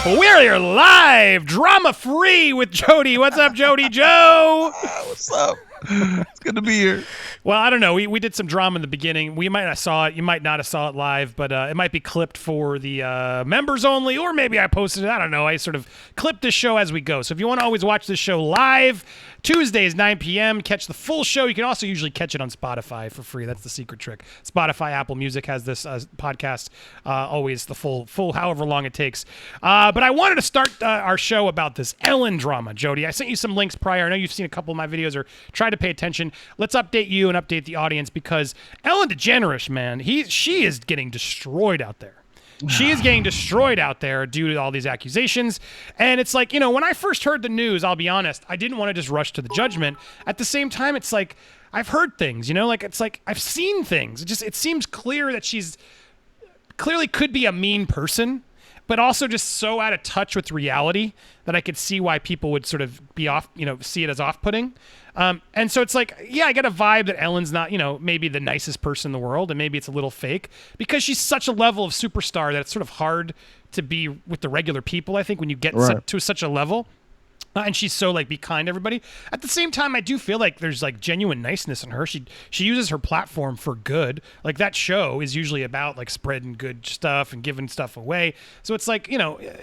We're live, drama-free with Jody. What's up, Jody Joe? What's up? It's good to be here. Well, I don't know. We did some drama in the beginning. We might have saw it. You might not have saw it live, but it might be clipped for the members only, or maybe I posted it. I don't know. I sort of clip this show as we go. So if you want to always watch this show live, Tuesdays, 9 p.m., catch the full show. You can also usually catch it on Spotify for free. That's the secret trick. Spotify, Apple Music has this podcast, always the full however long it takes. But I wanted to start our show about this Ellen drama, Jody. I sent you some links prior. I know you've seen a couple of my videos or tried to pay attention. Let's update you and update the audience because Ellen DeGeneres, man, she is getting destroyed out there. She is getting destroyed out there due to all these accusations. And it's like, when I first heard the news, I'll be honest, I didn't want to just rush to the judgment. At the same time, it's like, I've heard things, it's like, I've seen things. It seems clear that she's clearly could be a mean person, but also just so out of touch with reality that I could see why people would sort of be off, see it as off-putting. And so it's like, yeah, I get a vibe that Ellen's not, maybe the nicest person in the world, and maybe it's a little fake because she's such a level of superstar that it's sort of hard to be with the regular people, I think, when you get to such a level. And she's so be kind to everybody. At the same time, I do feel like there's genuine niceness in her. She uses her platform for good. That show is usually about spreading good stuff and giving stuff away. So it's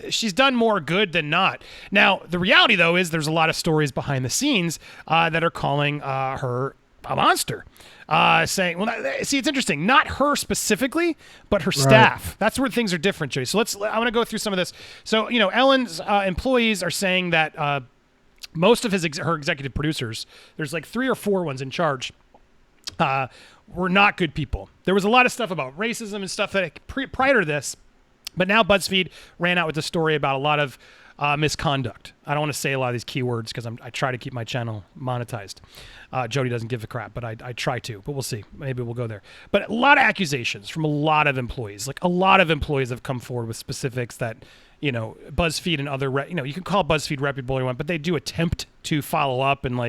she's done more good than not. Now, the reality though is there's a lot of stories behind the scenes that are calling her a monster. Saying, see, it's interesting. Not her specifically, but her staff. Right. That's where things are different, Jay. So I want to go through some of this. So, Ellen's employees are saying that most of her executive producers, there's 3 or 4 ones in charge, were not good people. There was a lot of stuff about racism and stuff that prior to this, but now BuzzFeed ran out with a story about a lot of misconduct. I don't want to say a lot of these keywords because I try to keep my channel monetized. Jody doesn't give a crap, but I try to. But we'll see. Maybe we'll go there. But a lot of accusations from a lot of employees. A lot of employees have come forward with specifics that, BuzzFeed and other, you can call BuzzFeed reputable or you want, but they do attempt to follow up and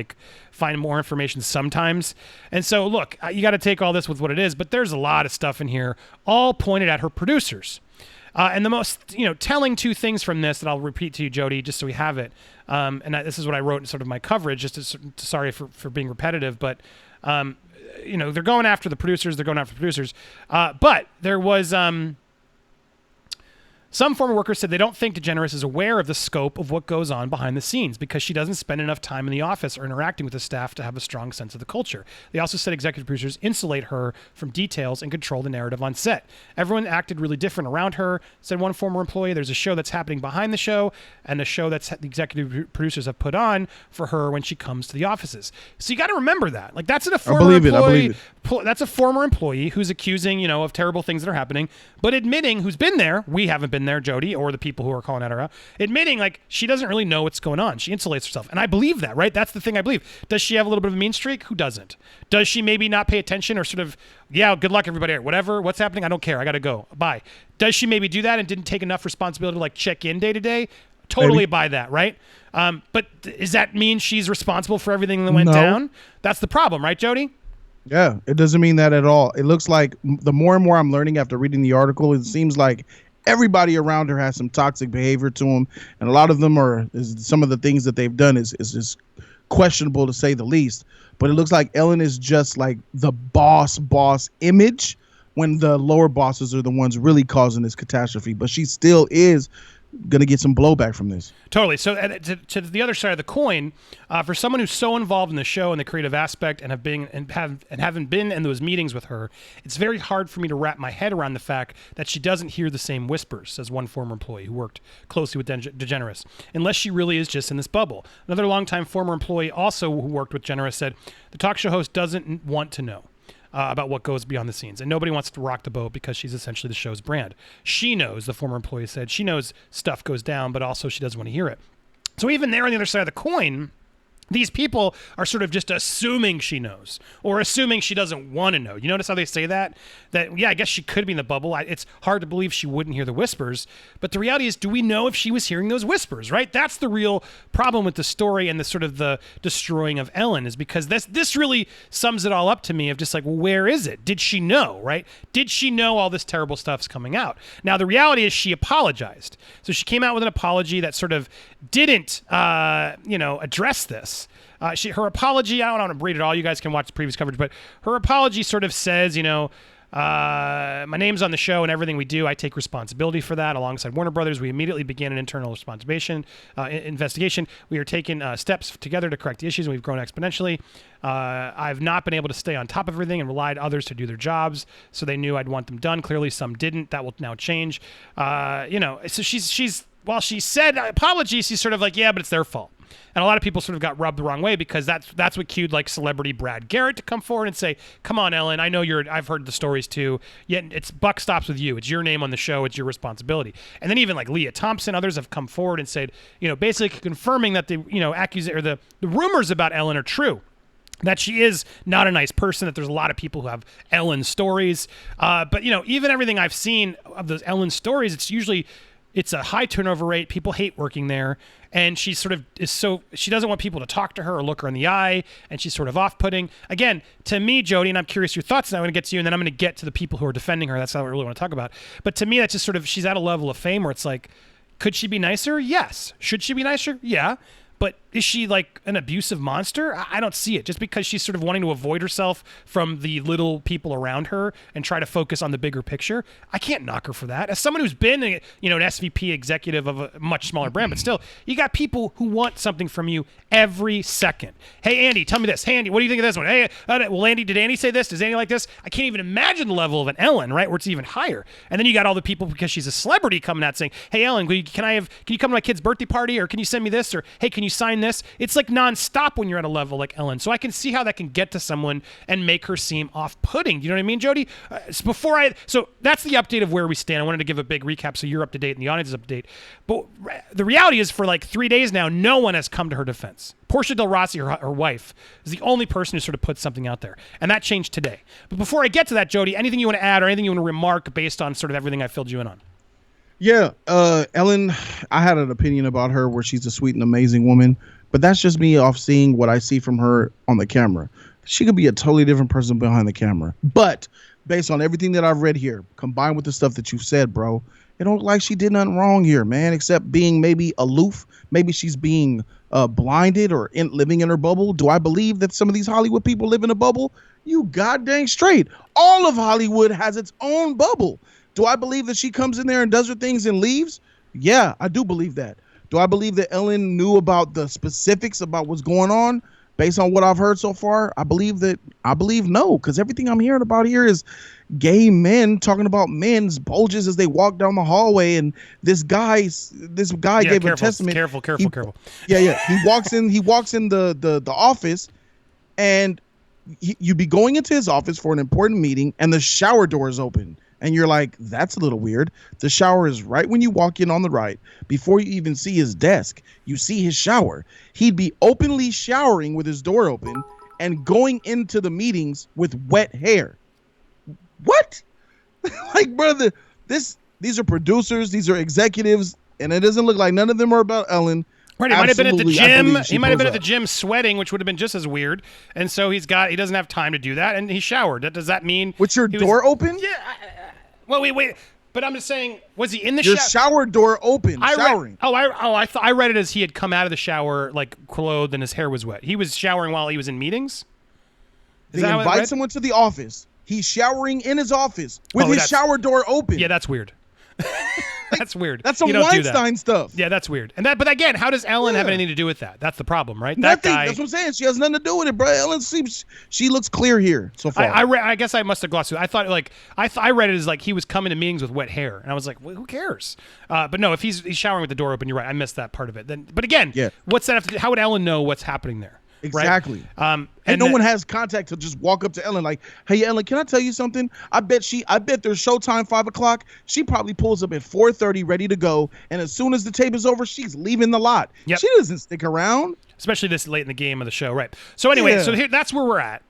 find more information sometimes. And so, look, you got to take all this with what it is, but there's a lot of stuff in here, all pointed at her producers. And the most, telling 2 things from this that I'll repeat to you, Jody, just so we have it. This is what I wrote in sort of my coverage, sorry for being repetitive, but, they're going after the producers. But there was... Some former workers said they don't think DeGeneres is aware of the scope of what goes on behind the scenes because she doesn't spend enough time in the office or interacting with the staff to have a strong sense of the culture. They also said executive producers insulate her from details and control the narrative on set. Everyone acted really different around her, said one former employee. There's a show that's happening behind the show and a show that's the executive producers have put on for her when she comes to the offices. So you got to remember that. That's a former employee. I believe it. That's a former employee who's accusing, of terrible things that are happening, but admitting who's been there. We haven't been there, Jody, or the people who are calling at her out, admitting she doesn't really know what's going on. She insulates herself. And I believe that, right? That's the thing I believe. Does she have a little bit of a mean streak? Who doesn't? Does she maybe not pay attention or sort of, yeah, good luck everybody, whatever, what's happening? I don't care. I got to go. Bye. Does she maybe do that and didn't take enough responsibility to check in day to day? Totally maybe. Buy that, right? But does that mean she's responsible for everything that went down? That's the problem, right, Jody? Yeah, it doesn't mean that at all. It looks like the more and more I'm learning after reading the article, it seems like everybody around her has some toxic behavior to them, and a lot of them some of the things that they've done is questionable to say the least. But it looks like Ellen is just the boss image when the lower bosses are the ones really causing this catastrophe. But she still is going to get some blowback from this. Totally. So to the other side of the coin, for someone who's so involved in the show and the creative aspect and haven't been in those meetings with her, it's very hard for me to wrap my head around the fact that she doesn't hear the same whispers as one former employee who worked closely with DeGeneres, unless she really is just in this bubble. Another longtime former employee also who worked with DeGeneres said the talk show host doesn't want to know about what goes beyond the scenes. And nobody wants to rock the boat because she's essentially the show's brand. She knows, the former employee said, she knows stuff goes down, but also she doesn't want to hear it. So even there on the other side of the coin, these people are sort of just assuming she knows or assuming she doesn't want to know. You notice how they say that? That, yeah, I guess she could be in the bubble. It's hard to believe she wouldn't hear the whispers. But the reality is, do we know if she was hearing those whispers, right? That's the real problem with the story and the sort of the destroying of Ellen, is because this really sums it all up to me of just like, well, where is it? Did she know, right? Did she know all this terrible stuff's coming out? Now, the reality is she apologized. So she came out with an apology that sort of didn't, address this. Her apology, I don't want to read it all. You guys can watch the previous coverage, but her apology sort of says, my name's on the show and everything we do, I take responsibility for that. Alongside Warner Brothers, we immediately began an internal investigation. We are taking steps together to correct the issues, and we've grown exponentially. I've not been able to stay on top of everything and relied on others to do their jobs, so they knew I'd want them done. Clearly, some didn't. That will now change. So she's while she said apologies, she's sort of like, yeah, but it's their fault. And a lot of people sort of got rubbed the wrong way because that's what cued like celebrity Brad Garrett to come forward and say, "Come on, Ellen, I know I've heard the stories too. Yet it's buck stops with you. It's your name on the show. It's your responsibility." And then even like Leah Thompson, others have come forward and said, basically confirming that the the rumors about Ellen are true. That she is not a nice person, that there's a lot of people who have Ellen stories. But even everything I've seen of those Ellen stories, it's a high turnover rate. People hate working there. And she sort of she doesn't want people to talk to her or look her in the eye. And she's sort of off-putting. Again, to me, Jody, and I'm curious your thoughts, and I'm going to get to you, and then I'm going to get to the people who are defending her. That's not what I really want to talk about. But to me, that's just sort of, she's at a level of fame where it's like, could she be nicer? Yes. Should she be nicer? Yeah. But is she like an abusive monster? I don't see it. Just because she's sort of wanting to avoid herself from the little people around her and try to focus on the bigger picture, I can't knock her for that. As someone who's been, an SVP executive of a much smaller brand, but still, you got people who want something from you every second. Hey, Andy, tell me this. Hey, Andy, what do you think of this one? Hey, well, Andy, did Andy say this? Does Andy like this? I can't even imagine the level of an Ellen, right, where it's even higher. And then you got all the people, because she's a celebrity, coming out saying, "Hey, Ellen, can you come to my kid's birthday party? Or can you send me this? Or hey, can you sign this?" It's like nonstop when you're at a level like Ellen. So I can see how that can get to someone and make her seem off-putting. You know what I mean, Jody? So that's the update of where we stand. I wanted to give a big recap so you're up to date and the audience is up to date. But the reality is, for like 3 days now, no one has come to her defense. Portia Del Rossi, her wife, is the only person who sort of put something out there. And that changed today. But before I get to that, Jody, anything you want to add or anything you want to remark based on sort of everything I filled you in on? Yeah, Ellen, I had an opinion about her where she's a sweet and amazing woman, but that's just me off seeing what I see from her on the camera. She could be a totally different person behind the camera. But based on everything that I've read here, combined with the stuff that you said, bro, it don't look like she did nothing wrong here, man, except being maybe aloof. Maybe she's being blinded or living in her bubble. Do I believe that some of these Hollywood people live in a bubble? You goddamn straight. All of Hollywood has its own bubble. Do I believe that she comes in there and does her things and leaves? Yeah, I do believe that. Do I believe that Ellen knew about the specifics about what's going on based on what I've heard so far? I believe no, because everything I'm hearing about here is gay men talking about men's bulges as they walk down the hallway, and this guy gave a testament. Careful. Yeah. He walks in the office, and you be going into his office for an important meeting, and the shower door is open. And you're like, that's a little weird. The shower is right when you walk in on the right. Before you even see his desk, you see his shower. He'd be openly showering with his door open and going into the meetings with wet hair. What? Like, brother, these are producers, these are executives, and it doesn't look like none of them are about Ellen. Right, he might have been at the gym. He might have been at the gym sweating, which would have been just as weird. And so he doesn't have time to do that, and he showered. Does that mean with your door open? Yeah. Well, wait. But I'm just saying, was he in the shower? Your shower door open, showering. I read it as he had come out of the shower like clothed and his hair was wet. He was showering while he was in meetings? They invite someone to the office. He's showering in his office with his shower door open. Yeah, that's weird. That's weird. That's some Weinstein stuff. Yeah, that's weird. But again, how does Ellen have anything to do with that? That's the problem, right? Nothing. That's what I'm saying. She has nothing to do with it, bro. Ellen seems, she looks clear here so far. I guess I must have glossed through. I thought I read it as like he was coming to meetings with wet hair, and I was like, well, who cares? But no, if he's showering with the door open, you're right. I missed that part of it. But again, what's that have to do? How would Ellen know what's happening there? Exactly. Right? And no one has contact to just walk up to Ellen like, "Hey, Ellen, can I tell you something? I bet there's showtime 5:00. She probably pulls up at 4:30, ready to go. And as soon as the tape is over, she's leaving the lot. Yep. She doesn't stick around." Especially this late in the game of the show, right? So anyway, so here, that's where we're at.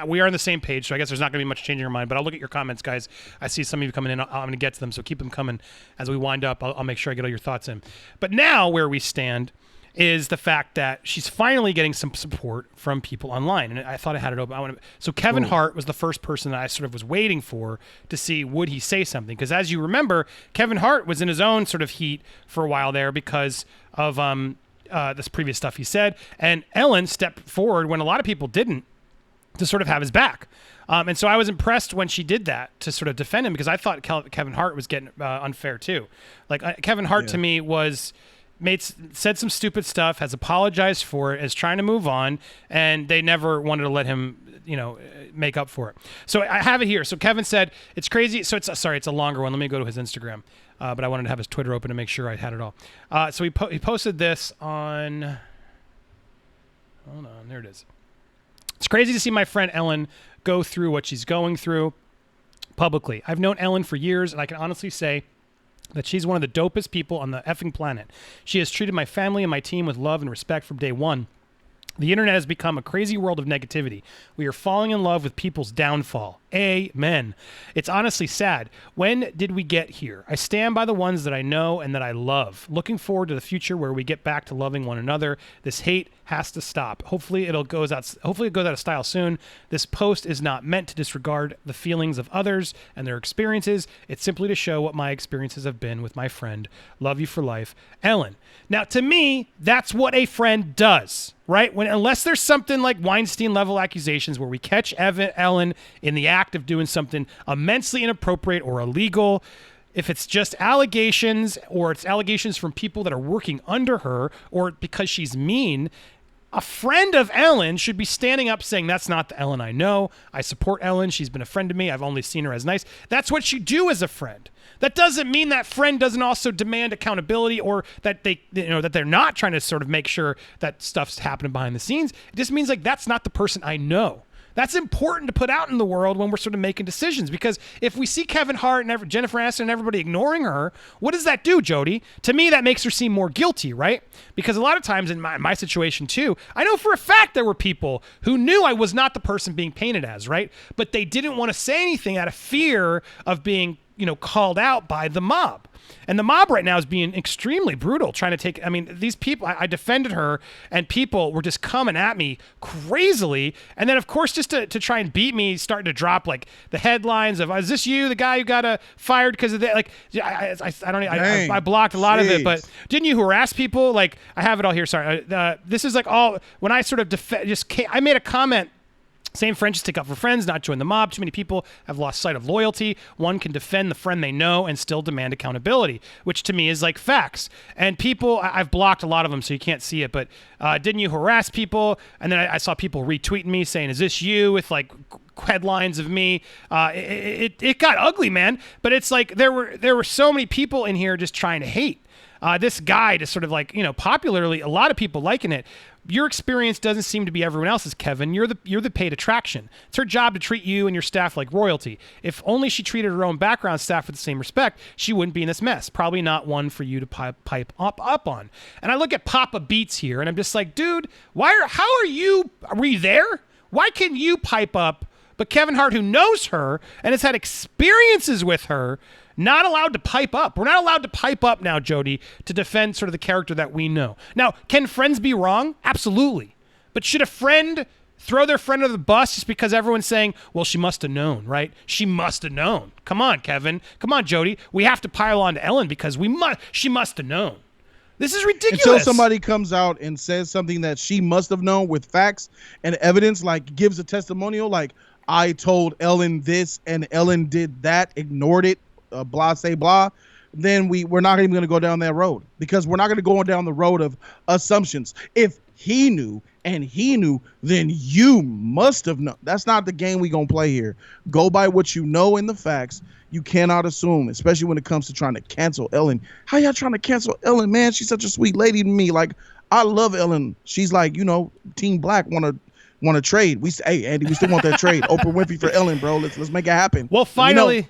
We are on the same page, so I guess there's not going to be much changing your mind. But I'll look at your comments, guys. I see some of you coming in. I'm going to get to them, so keep them coming as we wind up. I'll make sure I get all your thoughts in. But now where we stand is the fact that she's finally getting some support from people online. And I thought I had it open. So Kevin Hart was the first person that I sort of was waiting for to see, would he say something? Because as you remember, Kevin Hart was in his own sort of heat for a while there because of this previous stuff he said. And Ellen stepped forward when a lot of people didn't, to sort of have his back. And so I was impressed when she did that to sort of defend him, because I thought Kevin Hart was getting unfair too. Like Kevin Hart to me said some stupid stuff, has apologized for it, is trying to move on, and they never wanted to let him, make up for it. So I have it here. So Kevin said, it's crazy. So it's a longer one. Let me go to his Instagram. But I wanted to have his Twitter open to make sure I had it all. So he posted this on, hold on, there it is. It's crazy to see my friend Ellen go through what she's going through publicly. I've known Ellen for years, and I can honestly say that she's one of the dopest people on the effing planet. She has treated my family and my team with love and respect from day one. The internet has become a crazy world of negativity. We are falling in love with people's downfall. Amen. It's honestly sad. When did we get here? I stand by the ones that I know and that I love. Looking forward to the future where we get back to loving one another. This hate has to stop. Hopefully it goes out of style soon. This post is not meant to disregard the feelings of others and their experiences. It's simply to show what my experiences have been with my friend. Love you for life, Ellen. Now, to me, that's what a friend does, right? Unless there's something like Weinstein-level accusations where we catch Ellen in the act of doing something immensely inappropriate or illegal. If it's just allegations, or it's allegations from people that are working under her, or because she's mean, a friend of Ellen should be standing up saying, that's not the Ellen I know. I support Ellen. She's been a friend to me. I've only seen her as nice. That's what you do as a friend. That doesn't mean that friend doesn't also demand accountability, or that that they're not trying to sort of make sure that stuff's happening behind the scenes. It just means like, that's not the person I know. That's important to put out in the world when we're sort of making decisions, because if we see Kevin Hart and Jennifer Aniston and everybody ignoring her, what does that do, Jody? To me, that makes her seem more guilty, right? Because a lot of times in my situation too, I know for a fact there were people who knew I was not the person being painted as, right? But they didn't want to say anything out of fear of being, called out by the mob. And the mob right now is being extremely brutal, trying to take, these people, I defended her, and people were just coming at me crazily. And then, of course, just to try and beat me, starting to drop like the headlines of, is this you, the guy who got fired because of that? Like, I blocked a lot of it, but didn't you harass people? Like, I have it all here. Sorry. This is like all, when I sort of I made a comment. Same friends stick up for friends, not join the mob. Too many people have lost sight of loyalty. One can defend the friend they know and still demand accountability, which to me is like facts. And people, I've blocked a lot of them so you can't see it, but didn't you harass people? And then I saw people retweeting me saying, is this you, with like headlines of me. It got ugly, man. But it's like there were so many people in here just trying to hate. This guy just sort of like, popularly, a lot of people liking it. Your experience doesn't seem to be everyone else's, Kevin. You're the paid attraction. It's her job to treat you and your staff like royalty. If only she treated her own background staff with the same respect, she wouldn't be in this mess. Probably not one for you to pipe up on. And I look at Papa Beats here, and I'm just like, dude, were you there? Why can you pipe up, but Kevin Hart, who knows her and has had experiences with her, not allowed to pipe up? We're not allowed to pipe up now, Jody, to defend sort of the character that we know. Now, can friends be wrong? Absolutely. But should a friend throw their friend under the bus just because everyone's saying, well, she must have known, right? She must have known. Come on, Kevin. Come on, Jody. We have to pile on to Ellen because she must have known. This is ridiculous. Until somebody comes out and says something that she must have known with facts and evidence, like gives a testimonial, like, I told Ellen this and Ellen did that, ignored it, blah, say blah, then we're not even going to go down that road, because we're not going to go down the road of assumptions. If he knew and he knew, then you must have known. That's not the game we going to play here. Go by what you know in the facts. You cannot assume, especially when it comes to trying to cancel Ellen. How y'all trying to cancel Ellen, man? She's such a sweet lady to me. Like, I love Ellen. She's like, Team Black want to trade. Hey Andy, we still want that trade. Oprah Winfrey for Ellen, bro. Let's make it happen. Well, finally,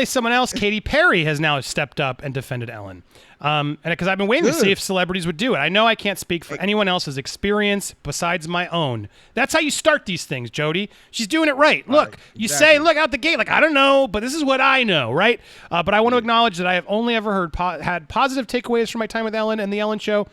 someone else, Katy Perry, has now stepped up and defended Ellen. And because I've been waiting to see if celebrities would do it. I know I can't speak for anyone else's experience besides my own. That's how you start these things, Jody. She's doing it right. Look, you say, look out the gate, like, I don't know, but this is what I know, right? But I want to acknowledge that I have only ever had positive takeaways from my time with Ellen and The Ellen Show.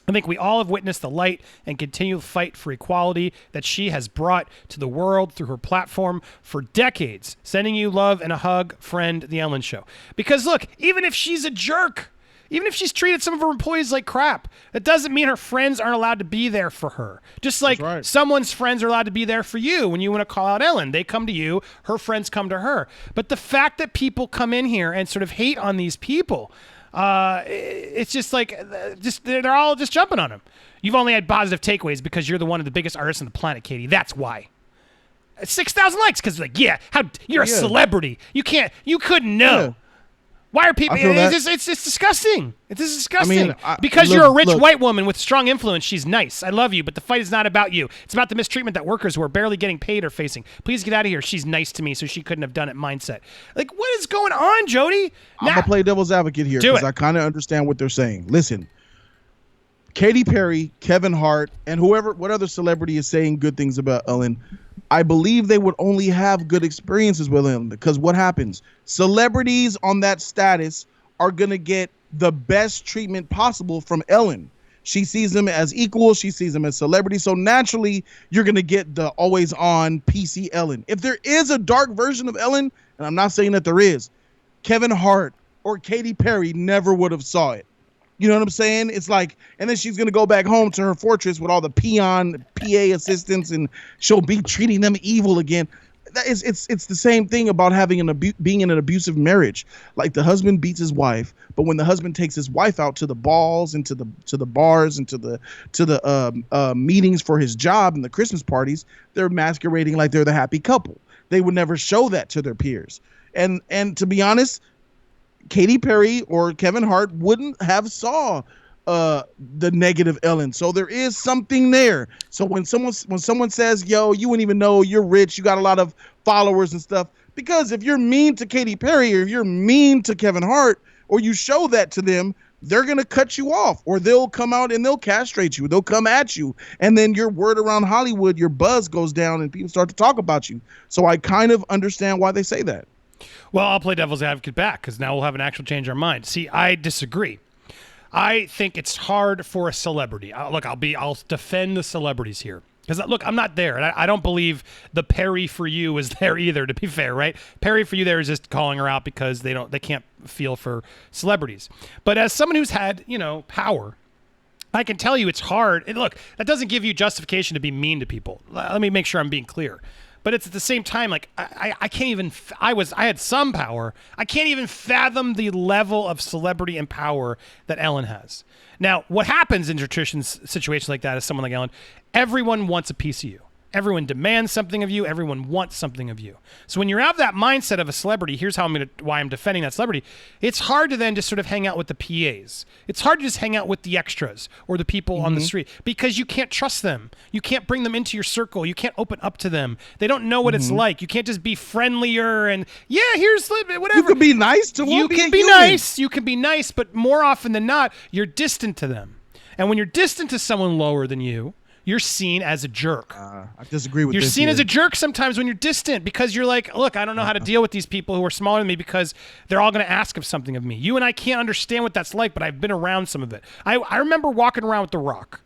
I think we all have witnessed the light and continual fight for equality that she has brought to the world through her platform for decades. Sending you love and a hug, friend, The Ellen Show. Because look, even if she's a jerk, even if she's treated some of her employees like crap, that doesn't mean her friends aren't allowed to be there for her. Just like someone's friends are allowed to be there for you when you want to call out Ellen. They come to you, her friends come to her. But the fact that people come in here and sort of hate on these people, it's just like, they're all just jumping on him. You've only had positive takeaways because you're one of the biggest artists on the planet, Katy. That's why. 6,000 likes because you're a celebrity. You couldn't know. Yeah. Why are people? It's disgusting. It's disgusting. Because you're a rich white woman with strong influence, she's nice. I love you, but the fight is not about you. It's about the mistreatment that workers who are barely getting paid are facing. Please get out of here. She's nice to me, so she couldn't have done it mindset. Like, what is going on, Jody? I'm going to play devil's advocate here because I kind of understand what they're saying. Listen, Katy Perry, Kevin Hart, and what other celebrity is saying good things about Ellen, I believe they would only have good experiences with him because what happens? Celebrities on that status are going to get the best treatment possible from Ellen. She sees them as equal. She sees them as celebrities. So naturally, you're going to get the always on PC Ellen. If there is a dark version of Ellen, and I'm not saying that there is, Kevin Hart or Katy Perry never would have saw it. You know what I'm saying? It's like, and then she's going to go back home to her fortress with all the PA assistants, and she'll be treating them evil again. It's the same thing about being in an abusive marriage. Like the husband beats his wife, but when the husband takes his wife out to the balls and to the bars and to the meetings for his job and the Christmas parties, they're masquerading like they're the happy couple. They would never show that to their peers. And to be honest, Katy Perry or Kevin Hart wouldn't have saw the negative Ellen. So there is something there. So when someone says, yo, you wouldn't even know, you're rich, you got a lot of followers and stuff, because if you're mean to Katy Perry or if you're mean to Kevin Hart or you show that to them, they're going to cut you off, or they'll come out and they'll castrate you. They'll come at you. And then your word around Hollywood, your buzz goes down and people start to talk about you. So I kind of understand why they say that. Well, I'll play devil's advocate back because now we'll have an actual change our mind. See, I disagree. I think it's hard for a celebrity. I'll defend the celebrities here. Because, look, I'm not there. And I don't believe the Perry for you is there either, to be fair, right? Perry for you there is just calling her out because they can't feel for celebrities. But as someone who's had, power, I can tell you it's hard. And look, that doesn't give you justification to be mean to people. Let me make sure I'm being clear. But it's at the same time, like, I can't even, I had some power. I can't even fathom the level of celebrity and power that Ellen has. Now, what happens in situations like that is someone like Ellen, everyone wants a piece of you. Everyone demands something of you. Everyone wants something of you. So when you have that mindset of a celebrity, here's why I'm defending that celebrity. It's hard to then just sort of hang out with the PAs. It's hard to just hang out with the extras or the people on the street because you can't trust them. You can't bring them into your circle. You can't open up to them. They don't know what it's like. You can't just be friendlier and here's whatever. You can be nice to them. You can be nice. You can be nice, but more often than not, you're distant to them. And when you're distant to someone lower than you, you're seen as a jerk. I disagree with You're this seen here. as a jerk sometimes when you're distant because you're like, look, I don't know how to deal with these people who are smaller than me because they're all going to ask of something of me. You and I can't understand what that's like, but I've been around some of it. I remember walking around with The Rock.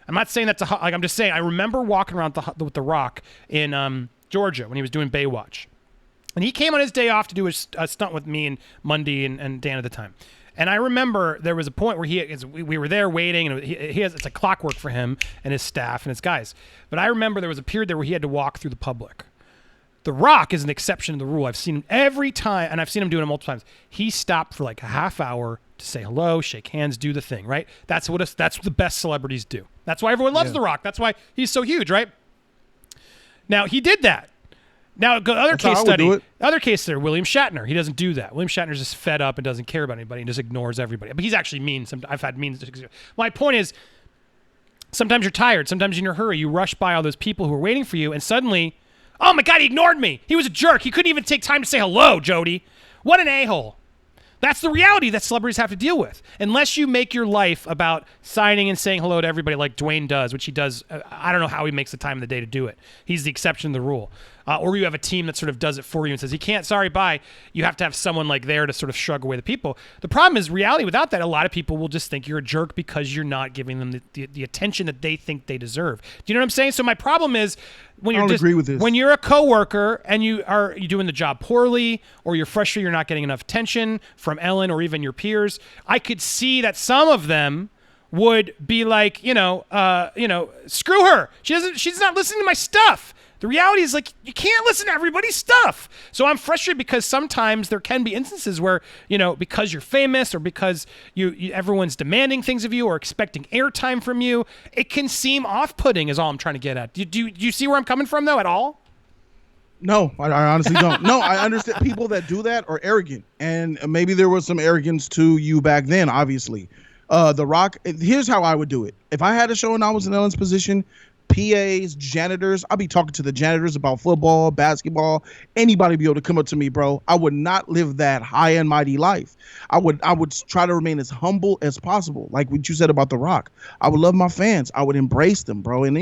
I'm not saying that I'm just saying I remember walking around with The Rock in Georgia when he was doing Baywatch. And he came on his day off to do a stunt with me and Mundy and Dan at the time. And I remember there was a point where we were there waiting, and it's a clockwork for him and his staff and his guys. But I remember there was a period there where he had to walk through the public. The Rock is an exception to the rule. I've seen him every time, and I've seen him doing it multiple times. He stopped for like a half hour to say hello, shake hands, do the thing, right? That's what the best celebrities do. That's why everyone loves The Rock. That's why he's so huge, right? Now, he did that. Now, other case study, William Shatner. He doesn't do that. William Shatner's just fed up and doesn't care about anybody and just ignores everybody. But he's actually mean. I've had mean. My point is, Sometimes you're tired. Sometimes you're in a hurry. You rush by all those people who are waiting for you, and suddenly, oh my God, he ignored me. He was a jerk. He couldn't even take time to say hello, Jody. What an a-hole. That's the reality that celebrities have to deal with. Unless you make your life about signing and saying hello to everybody like Dwayne does, which he does. I don't know how he makes the time in the day to do it. He's the exception to the rule. Or you have a team that sort of does it for you and says, he can't, sorry, bye. You have to have someone like there to sort of shrug away the people. The problem is reality without that, a lot of people will just think you're a jerk because you're not giving them the attention that they think they deserve. Do you know what I'm saying? So my problem is when you're agree with this. When you're a coworker and you're doing the job poorly, or you're frustrated you're not getting enough attention from Ellen or even your peers, I could see that some of them would be like, screw her. She's not listening to my stuff. The reality is, like, you can't listen to everybody's stuff. So I'm frustrated because sometimes there can be instances where, because you're famous or because everyone's demanding things of you or expecting airtime from you, it can seem off-putting is all I'm trying to get at. Do you see where I'm coming from, though, at all? No, I honestly don't. No, I understand people that do that are arrogant. And maybe there was some arrogance to you back then, obviously. The Rock, here's how I would do it. If I had a show and I was in Ellen's position, PAs, janitors, I'll be talking to the janitors about football, basketball, anybody be able to come up to me, bro. I would not live that high and mighty life. I would try to remain as humble as possible. Like what you said about The Rock. I would love my fans. I would embrace them, bro. And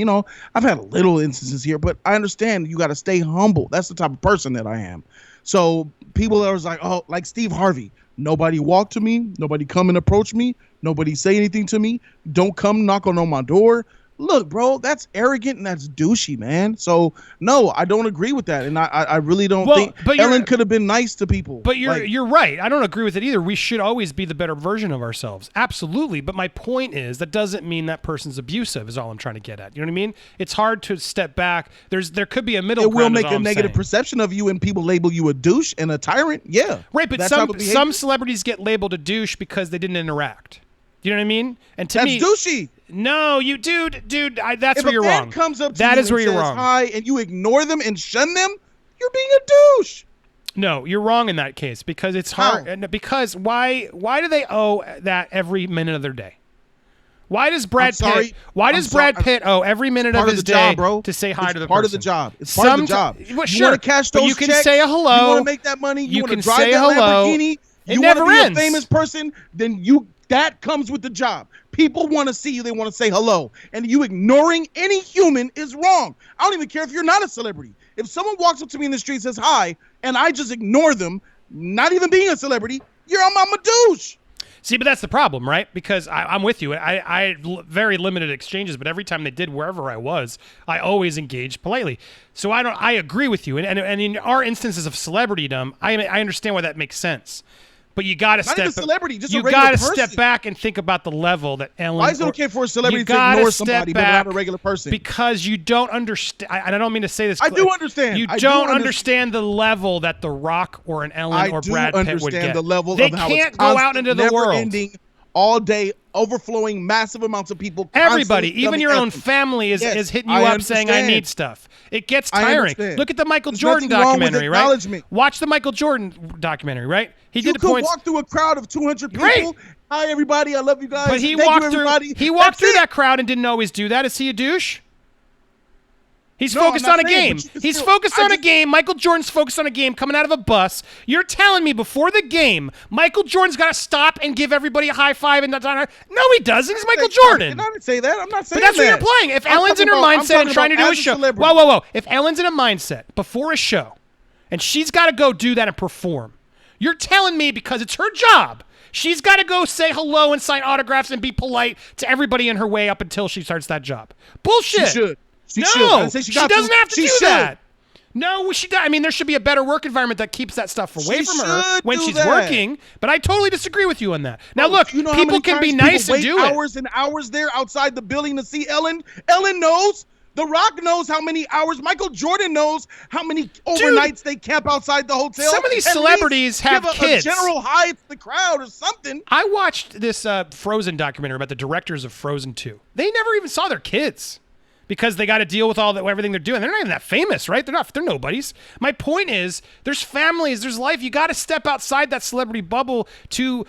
I've had little instances here, but I understand you got to stay humble. That's the type of person that I am. So people that was like, oh, like Steve Harvey. Nobody walk to me. Nobody come and approach me. Nobody say anything to me. Don't come knocking on my door. Look, bro, that's arrogant and that's douchey, man. So, no, I don't agree with that. And I really don't think Ellen could have been nice to people. But you're right. I don't agree with it either. We should always be the better version of ourselves. Absolutely. But my point is that doesn't mean that person's abusive is all I'm trying to get at. You know what I mean? It's hard to step back. There could be a middle ground. It will make a negative perception of you and people label you a douche and a tyrant. Yeah. Right, but some celebrities get labeled a douche because they didn't interact. You know what I mean? And to me, that's douchey. No, dude, that's where you're wrong. If a fan comes up to that you is where and you're says wrong. Hi, and you ignore them and shun them, you're being a douche. No, you're wrong in that case because it's hard. How? Because why do they owe that every minute of their day? Why does Brad Pitt owe every minute of his day to say hi to the person? Part of the job. It's part of the job. Well, you want to cash those you can checks, say a hello. You want to make that money. You want to drive say that hello. Lamborghini. It you never want to be ends. a famous person. Then that comes with the job. People want to see you. They want to say hello. And you ignoring any human is wrong. I don't even care if you're not a celebrity. If someone walks up to me in the street and says hi, and I just ignore them, not even being a celebrity, I'm a douche. See, but that's the problem, right? Because I'm with you. I had very limited exchanges, but every time they did, wherever I was, I always engaged politely. So I agree with you. And in our instances of celebritydom, I understand why that makes sense. But you got to step. Not even celebrity, just you a regular person. step back and think about the level that Ellen. Why is it okay for a celebrity to ignore somebody but not a regular person? Because you don't understand. And I don't mean to say this. I do understand. You don't understand the level that The Rock or an Ellen or Brad Pitt would get. I do understand the level they of how can't it's go out into the world. Ending, all day, overflowing massive amounts of people. Everybody, even your own family is hitting you up saying, I need stuff. It gets tiring. Look at the Michael Jordan documentary, right? Watch the Michael Jordan documentary, right? You could walk through a crowd of 200 people. Right. Hi, everybody. I love you guys. But he walked through that crowd and didn't always do that. Is he a douche? He's focused on a game. He's focused on a game. Michael Jordan's focused on a game coming out of a bus. You're telling me before the game, Michael Jordan's got to stop and give everybody a high five and no, he doesn't. He's Michael Jordan. I didn't say that. I'm not saying that. But that's what you're playing. If Ellen's in her mindset and trying to do a show. Whoa. If Ellen's in a mindset before a show and she's got to go do that and perform, you're telling me because it's her job, she's got to go say hello and sign autographs and be polite to everybody in her way up until she starts that job. Bullshit. She should. She doesn't have to do that. No, she does. I mean, there should be a better work environment that keeps that stuff away from her when she's working. But I totally disagree with you on that. Now, look, people can be nice and do it. Hours and hours there outside the building to see Ellen. Ellen knows. The Rock knows how many hours. Michael Jordan knows how many overnights they camp outside the hotel. Some of these celebrities have kids. A general hi to the crowd or something. I watched this Frozen documentary about the directors of Frozen 2. They never even saw their kids because they got to deal with everything they're doing. They're not even that famous, right? They're nobodies. My point is, there's families, there's life. You got to step outside that celebrity bubble to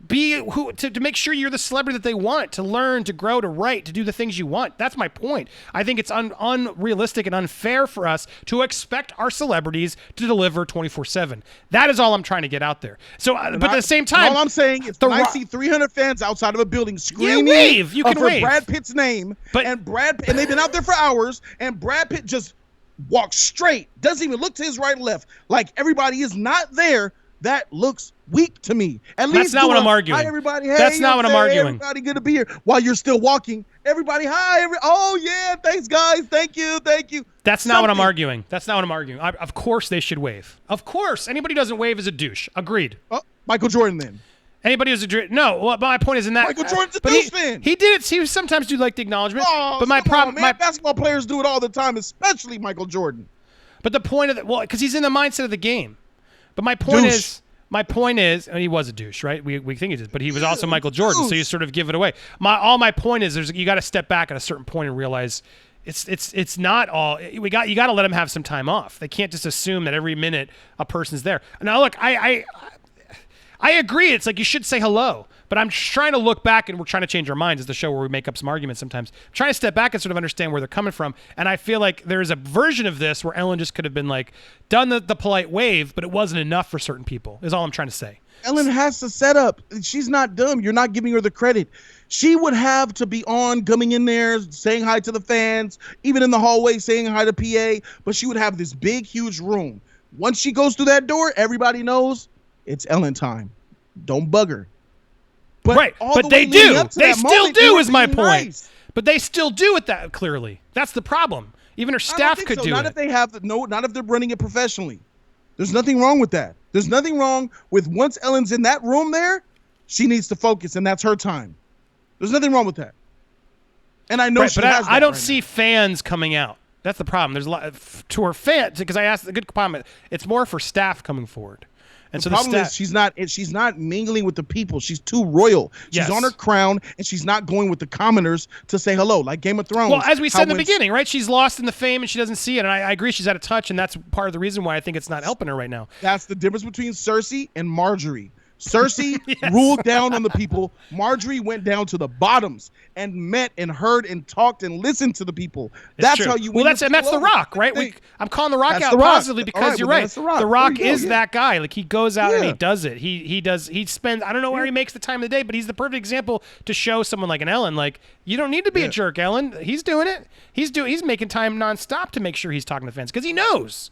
to make sure you're the celebrity that they want, to learn, to grow, to write, to do the things you want. That's my point. I think it's unrealistic and unfair for us to expect our celebrities to deliver 24/7. That is all I'm trying to get out there. So, but at the same time, all I'm saying is when I see 300 fans outside of a building screaming wave. You can for wave. Brad Pitt's name, and they've been out there for hours, and Brad Pitt just walks straight, doesn't even look to his right or left, like everybody is not there. That looks weak to me. At least that's not what I'm arguing. Hi, everybody. Hey, that's not what I'm arguing. Everybody good to be here. While you're still walking, everybody, hi. Oh, yeah, thanks, guys. Thank you. That's not what I'm arguing. That's not what I'm arguing. Of course they should wave. Of course. Anybody who doesn't wave is a douche. Agreed. Oh, Michael Jordan then. Anybody who's a douche. No, well, my point is in that. Michael Jordan's a douche fan. He did it. He sometimes do like the acknowledgement. Oh, but my problem. My basketball players do it all the time, especially Michael Jordan. But the point of it, well, because he's in the mindset of the game. But my point is, and he was a douche, right? We think he did, but he was also Michael Jordan, so you sort of give it away. My point is, you got to step back at a certain point and realize it's not all. You got to let them have some time off. They can't just assume that every minute a person's there. Now, look, I agree. It's like you should say hello. But I'm just trying to look back, and we're trying to change our minds as the show where we make up some arguments sometimes. I'm trying to step back and sort of understand where they're coming from. And I feel like there's a version of this where Ellen just could have been like, done the polite wave, but it wasn't enough for certain people, is all I'm trying to say. Ellen has to set up. She's not dumb. You're not giving her the credit. She would have to be on, coming in there, saying hi to the fans, even in the hallway, saying hi to PA. But she would have this big, huge room. Once she goes through that door, everybody knows it's Ellen time. Don't bug her. But they do. They still do, is my point. Nice. But they still do it that clearly. That's the problem. Even her staff could do it. Not if they have not if they're running it professionally. There's nothing wrong with that. There's nothing wrong with once Ellen's in that room there, she needs to focus, and that's her time. There's nothing wrong with that. And I know she has that. I don't see fans coming out. That's the problem. There's a lot to her fans, because I asked a good comment. It's more for staff coming forward. And the problem is she's not mingling with the people. She's too royal. She's on her crown, and she's not going with the commoners to say hello, like Game of Thrones. Well, as we said in the beginning, right? She's lost in the fame, and she doesn't see it. And I agree she's out of touch, and that's part of the reason why I think it's not helping her right now. That's the difference between Cersei and Marjorie. Cersei ruled down on the people. Marjorie went down to the bottoms and met and heard and talked and listened to the people. That's how you win. Well, that's The Rock, right? I'm calling The Rock out positively because you're right. The Rock is that guy. Like, he goes out and he does it. He spends, I don't know where he makes the time of the day, but he's the perfect example to show someone like an Ellen, like, you don't need to be a jerk, Ellen. He's doing it. He's making time nonstop to make sure he's talking to fans because he knows.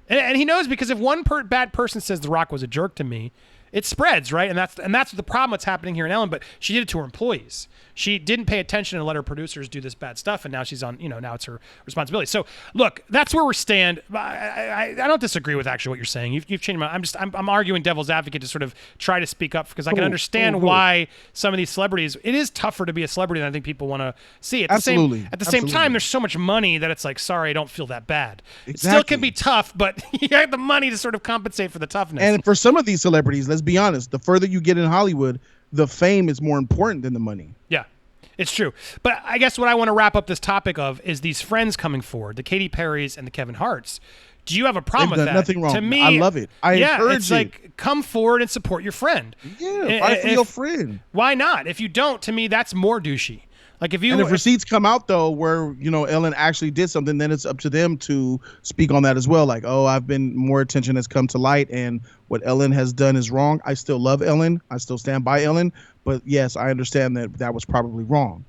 And he knows, because if one bad person says The Rock was a jerk to me, it spreads, right? And that's the problem that's happening here in Ellen, but she did it to her employees. She didn't pay attention and let her producers do this bad stuff, and now she's on, now it's her responsibility. So, look, that's where we stand. I don't disagree with actually what you're saying. You've changed my mind. I'm arguing devil's advocate to sort of try to speak up, because I can understand why some of these celebrities, it is tougher to be a celebrity than I think people want to see. At the same time, there's so much money that it's like, sorry, I don't feel that bad. Exactly. It still can be tough, but you have the money to sort of compensate for the toughness. And for some of these celebrities, let's be honest, the further you get in Hollywood, the fame is more important than the money. Yeah, it's true. But I guess what I want to wrap up this topic of is these friends coming forward, the Katy Perrys and the Kevin Harts. Do you have a problem with that? Nothing wrong. To me, I love it. I encourage it's like, come forward and support your friend. Yeah, fight for your friend. Why not? If you don't, to me, that's more douchey. Like if receipts come out though, where Ellen actually did something, then it's up to them to speak on that as well. Like, I've been more attention has come to light, and what Ellen has done is wrong. I still love Ellen. I still stand by Ellen. But yes, I understand that was probably wrong.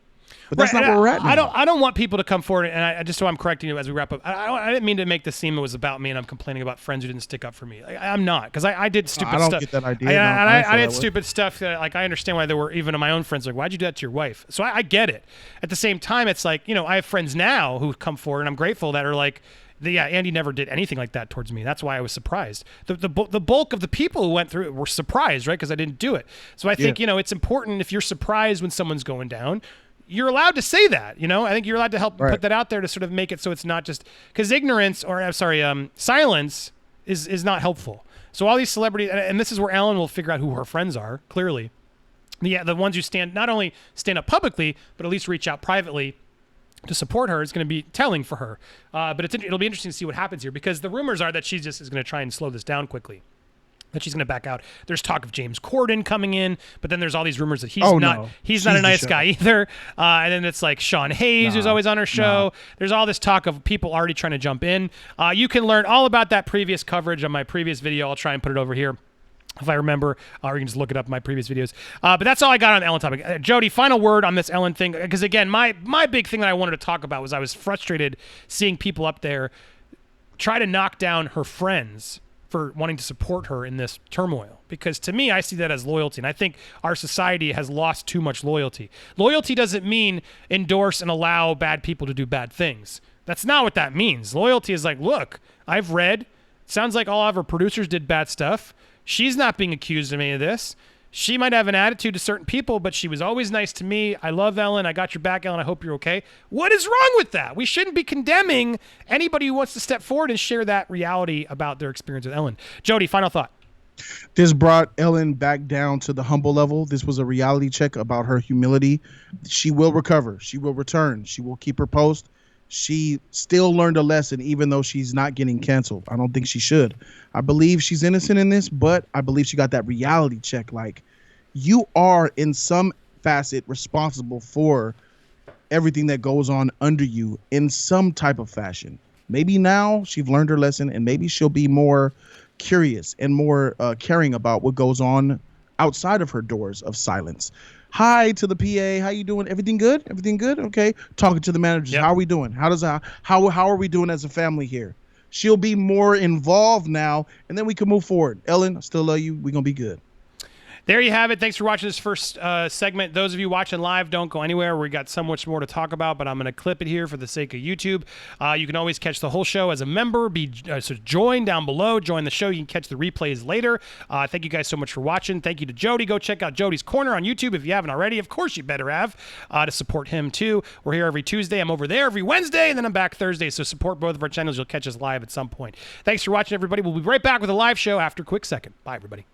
But that's not where we're at now. I don't want people to come forward, and I just so I'm correcting you as we wrap up. I didn't mean to make this seem it was about me and I'm complaining about friends who didn't stick up for me. I'm not, because I did stupid stuff. I don't get that idea. I did stupid stuff that, like, I understand why there were even my own friends like, why'd you do that to your wife? So I get it. At the same time, it's like, I have friends now who come forward, and I'm grateful that are like, Andy never did anything like that towards me. That's why I was surprised. The bulk of the people who went through it were surprised, right? Because I didn't do it. So I think, it's important if you're surprised when someone's going down, you're allowed to say that, I think you're allowed to help put that out there to sort of make it so it's not just because silence is not helpful. So all these celebrities, and this is where Ellen will figure out who her friends are, clearly. The ones who not only stand up publicly, but at least reach out privately to support her is going to be telling for her. But it'll be interesting to see what happens here, because the rumors are that she just is going to try and slow this down quickly. that she's going to back out. There's talk of James Corden coming in, but then there's all these rumors that he's Oh, not no. he's not a She's the nice show. guy either. And then it's like Sean Hayes, who's always on her show. There's all this talk of people already trying to jump in. You can learn all about that previous coverage on my previous video. I'll try and put it over here if I remember, or you can just look it up in my previous videos. But that's all I got on the Ellen topic. Jody, final word on this Ellen thing, because again, my big thing that I wanted to talk about was I was frustrated seeing people up there try to knock down her friends for wanting to support her in this turmoil. Because to me, I see that as loyalty, and I think our society has lost too much loyalty. Loyalty doesn't mean endorse and allow bad people to do bad things. That's not what that means. Loyalty is like, look, I've read, sounds like all of her producers did bad stuff. She's not being accused of any of this. She might have an attitude to certain people, but she was always nice to me. I love Ellen. I got your back, Ellen. I hope you're okay. What is wrong with that? We shouldn't be condemning anybody who wants to step forward and share that reality about their experience with Ellen. Jody, final thought. This brought Ellen back down to the humble level. This was a reality check about her humility. She will recover. She will return. She will keep her post. She still learned a lesson, even though she's not getting canceled. I don't think she should. I believe she's innocent in this, but I believe she got that reality check. Like, you are in some facet responsible for everything that goes on under you in some type of fashion. Maybe now she's learned her lesson, and maybe she'll be more curious and more caring about what goes on outside of her doors of silence. Hi to the PA. How you doing? Everything good? Everything good? Okay. Talking to the managers. Yep. How are we doing? How are we doing as a family here? She'll be more involved now, and then we can move forward. Ellen, I still love you. We're gonna be good. There you have it. Thanks for watching this first segment. Those of you watching live, don't go anywhere. We got so much more to talk about, but I'm going to clip it here for the sake of YouTube. You can always catch the whole show as a member. So join down below. Join the show. You can catch the replays later. Thank you guys so much for watching. Thank you to Jody. Go check out Jody's Corner on YouTube if you haven't already. Of course, you better have to support him too. We're here every Tuesday. I'm over there every Wednesday, and then I'm back Thursday. So support both of our channels. You'll catch us live at some point. Thanks for watching, everybody. We'll be right back with a live show after a quick second. Bye, everybody.